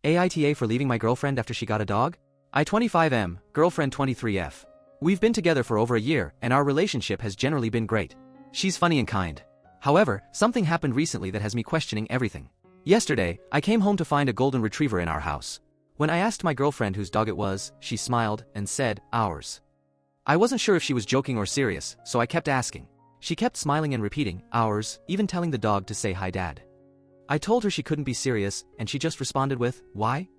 AITA for leaving my girlfriend after she got a dog? I 25M, girlfriend 23F. We've been together for over a year and our relationship has generally been great. She's funny and kind. However, something happened recently that has me questioning everything. Yesterday, I came home to find a golden retriever in our house. When I asked my girlfriend whose dog it was, she smiled and said, ours. I wasn't sure if she was joking or serious, so I kept asking. She kept smiling and repeating, ours, even telling the dog to say hi dad. I told her she couldn't be serious, and she just responded with, why?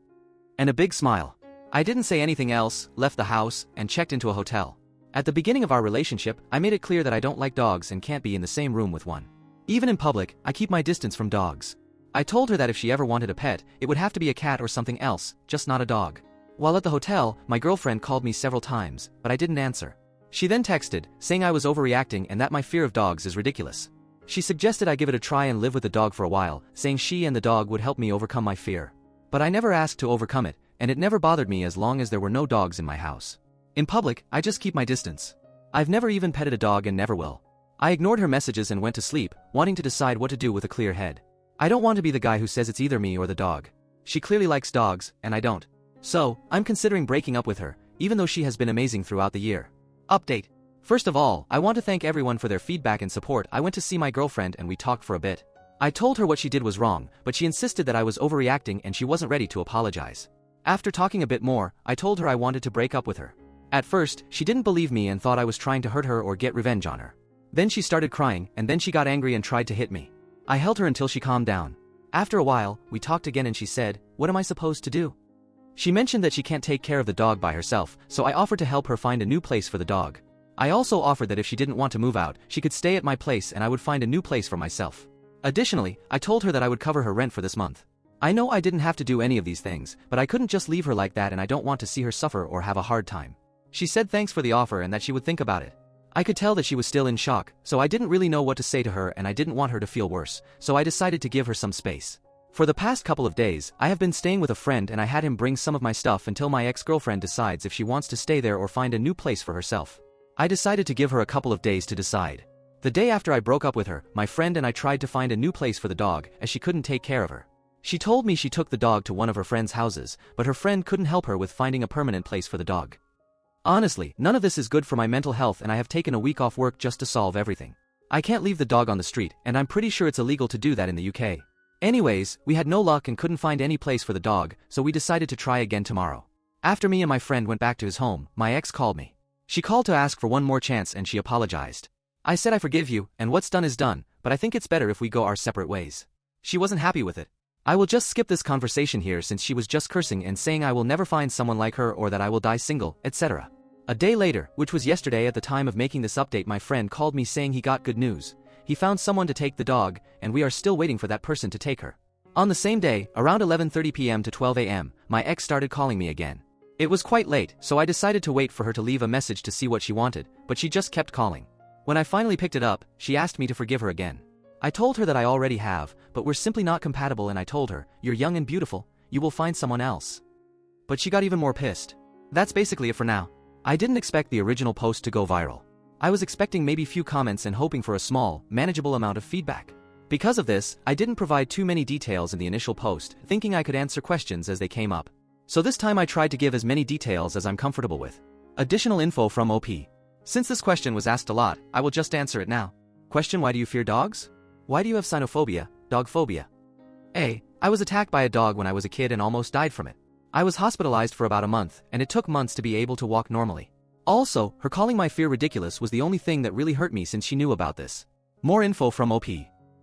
And a big smile. I didn't say anything else, left the house, and checked into a hotel. At the beginning of our relationship, I made it clear that I don't like dogs and can't be in the same room with one. Even in public, I keep my distance from dogs. I told her that if she ever wanted a pet, it would have to be a cat or something else, just not a dog. While at the hotel, my girlfriend called me several times, but I didn't answer. She then texted, saying I was overreacting and that my fear of dogs is ridiculous. She suggested I give it a try and live with the dog for a while, saying she and the dog would help me overcome my fear. But I never asked to overcome it, and it never bothered me as long as there were no dogs in my house. In public, I just keep my distance. I've never even petted a dog and never will. I ignored her messages and went to sleep, wanting to decide what to do with a clear head. I don't want to be the guy who says it's either me or the dog. She clearly likes dogs, and I don't. So, I'm considering breaking up with her, even though she has been amazing throughout the year. Update. First of all, I want to thank everyone for their feedback and support. I went to see my girlfriend and we talked for a bit. I told her what she did was wrong, but she insisted that I was overreacting and she wasn't ready to apologize. After talking a bit more, I told her I wanted to break up with her. At first, she didn't believe me and thought I was trying to hurt her or get revenge on her. Then she started crying, and then she got angry and tried to hit me. I held her until she calmed down. After a while, we talked again and she said, what am I supposed to do? She mentioned that she can't take care of the dog by herself, so I offered to help her find a new place for the dog. I also offered that if she didn't want to move out, she could stay at my place and I would find a new place for myself. Additionally, I told her that I would cover her rent for this month. I know I didn't have to do any of these things, but I couldn't just leave her like that and I don't want to see her suffer or have a hard time. She said thanks for the offer and that she would think about it. I could tell that she was still in shock, so I didn't really know what to say to her and I didn't want her to feel worse, so I decided to give her some space. For the past couple of days, I have been staying with a friend and I had him bring some of my stuff until my ex-girlfriend decides if she wants to stay there or find a new place for herself. I decided to give her a couple of days to decide. The day after I broke up with her, my friend and I tried to find a new place for the dog as she couldn't take care of her. She told me she took the dog to one of her friend's houses, but her friend couldn't help her with finding a permanent place for the dog. Honestly, none of this is good for my mental health and I have taken a week off work just to solve everything. I can't leave the dog on the street, and I'm pretty sure it's illegal to do that in the UK. Anyways, we had no luck and couldn't find any place for the dog, so we decided to try again tomorrow. After me and my friend went back to his home, my ex called me. She called to ask for one more chance and she apologized. I said I forgive you, and what's done is done, but I think it's better if we go our separate ways. She wasn't happy with it. I will just skip this conversation here since she was just cursing and saying I will never find someone like her or that I will die single, etc. A day later, which was yesterday at the time of making this update, my friend called me saying he got good news. He found someone to take the dog, and we are still waiting for that person to take her. On the same day, around 11:30 p.m. to 12 a.m., my ex started calling me again. It was quite late, so I decided to wait for her to leave a message to see what she wanted, but she just kept calling. When I finally picked it up, she asked me to forgive her again. I told her that I already have, but we're simply not compatible, and I told her, you're young and beautiful, you will find someone else. But she got even more pissed. That's basically it for now. I didn't expect the original post to go viral. I was expecting maybe few comments and hoping for a small, manageable amount of feedback. Because of this, I didn't provide too many details in the initial post, thinking I could answer questions as they came up. So this time I tried to give as many details as I'm comfortable with. Additional info from OP. Since this question was asked a lot, I will just answer it now. Question: why do you fear dogs? Why do you have cynophobia, dog phobia? A. I was attacked by a dog when I was a kid and almost died from it. I was hospitalized for about a month, and it took months to be able to walk normally. Also, her calling my fear ridiculous was the only thing that really hurt me since she knew about this. More info from OP.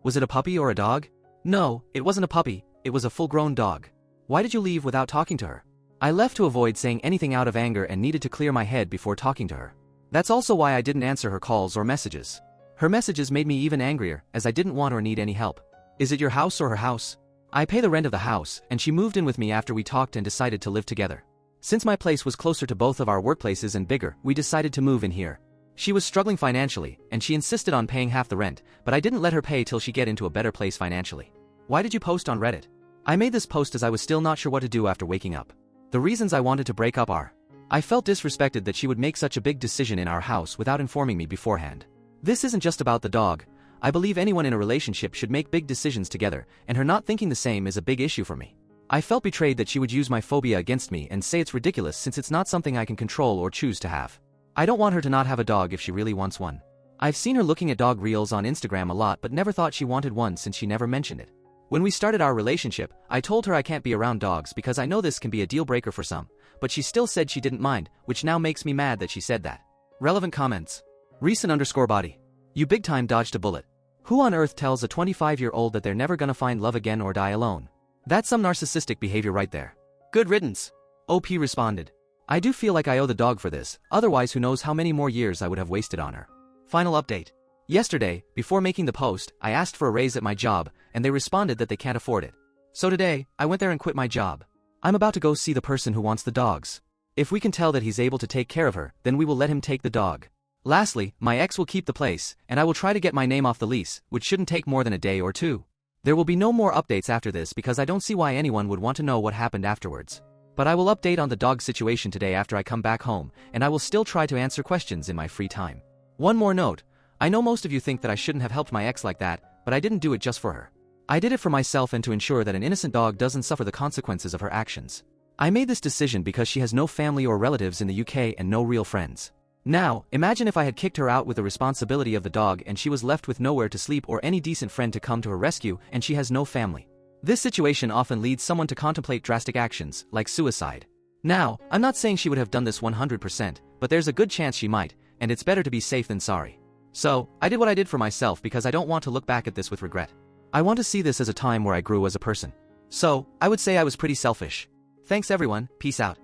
Was it a puppy or a dog? No, it wasn't a puppy, it was a full-grown dog. Why did you leave without talking to her? I left to avoid saying anything out of anger and needed to clear my head before talking to her. That's also why I didn't answer her calls or messages. Her messages made me even angrier, as I didn't want or need any help. Is it your house or her house? I pay the rent of the house, and she moved in with me after we talked and decided to live together. Since my place was closer to both of our workplaces and bigger, we decided to move in here. She was struggling financially, and she insisted on paying half the rent, but I didn't let her pay till she get into a better place financially. Why did you post on Reddit? I made this post as I was still not sure what to do after waking up. The reasons I wanted to break up are: I felt disrespected that she would make such a big decision in our house without informing me beforehand. This isn't just about the dog. I believe anyone in a relationship should make big decisions together, and her not thinking the same is a big issue for me. I felt betrayed that she would use my phobia against me and say it's ridiculous since it's not something I can control or choose to have. I don't want her to not have a dog if she really wants one. I've seen her looking at dog reels on Instagram a lot but never thought she wanted one since she never mentioned it. When we started our relationship, I told her I can't be around dogs because I know this can be a deal breaker for some, but she still said she didn't mind, which now makes me mad that she said that. Relevant comments. Recent_body. You big time dodged a bullet. Who on earth tells a 25-year-old that they're never gonna find love again or die alone? That's some narcissistic behavior right there. Good riddance. OP responded. I do feel like I owe the dog for this, otherwise who knows how many more years I would have wasted on her. Final update. Yesterday, before making the post, I asked for a raise at my job, and they responded that they can't afford it. So today, I went there and quit my job. I'm about to go see the person who wants the dogs. If we can tell that he's able to take care of her, then we will let him take the dog. Lastly, my ex will keep the place, and I will try to get my name off the lease, which shouldn't take more than a day or two. There will be no more updates after this because I don't see why anyone would want to know what happened afterwards. But I will update on the dog situation today after I come back home, and I will still try to answer questions in my free time. One more note. I know most of you think that I shouldn't have helped my ex like that, but I didn't do it just for her. I did it for myself and to ensure that an innocent dog doesn't suffer the consequences of her actions. I made this decision because she has no family or relatives in the UK and no real friends. Now, imagine if I had kicked her out with the responsibility of the dog and she was left with nowhere to sleep or any decent friend to come to her rescue and she has no family. This situation often leads someone to contemplate drastic actions, like suicide. Now, I'm not saying she would have done this 100%, but there's a good chance she might, and it's better to be safe than sorry. So, I did what I did for myself because I don't want to look back at this with regret. I want to see this as a time where I grew as a person. So, I would say I was pretty selfish. Thanks everyone, peace out.